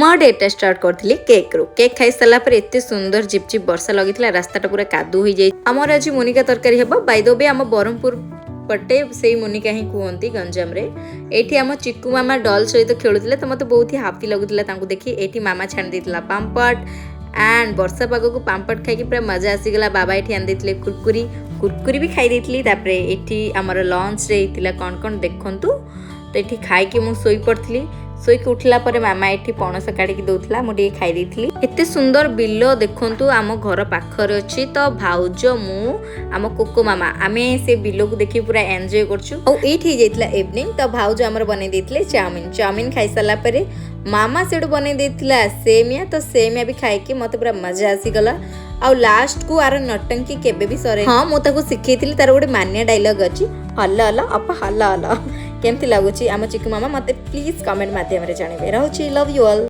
मो data start करी cake रू। केक खाई सारा पर एत सुंदर झिपझिप वर्षा लगी रास्ता पूरा कादू हो जाए। आमर आज मुनिका तरकारी हम बाय द वे आम ब्रह्मपुर पटे से मुनिका ही कहती गंजाम रे। एठी आम चिकू मामा डल सहित खेलुले तो मत बहुत ही हापी लगुला देखी। एठी मामा छाणी देथिला पाम्पड़ एंड वर्षा पाग को पाम्पड़ खाई पूरा मजा आसीगला। बाबा एठी आन देथिले कुरकुरी कुरकुरी भी खाई देथिली। तापरे एठी हमर लंच रे हितिला कोन कोन देखंतु। तो एठी खाई के मु सोई पड़थली। सोईक उठला पर मामा एठी पणस काढ़ी दउथला मुझे खाई देथिली। एते सुंदर बिल देखंतु आम घर पाखरे अछि। तो भाउज मु आम कुकु मामा आमे से बिल को देखि पूरा एन्जॉय करछु। और एठी जैतला इवनिंग तो भाउज हमर बनै देथिले चाउमीन। चाउमीन खाई साला परे मामा सेड बनै देथिला सेमिया। तो सेमिया भी खाई के मते पूरा मजा आसी गला। और लास्ट को आर नटंकी केबे भी सरे। हां मु ताको सिखैथिली तार गोटे मान्य डायलॉग अछि हल्ला हल्ला अपा हल्ला हल्ला। केमती लगुची आम चिकू मामा मते प्लीज कमेंट माध्यम रे जानिबे। रहउची लव यू ऑल।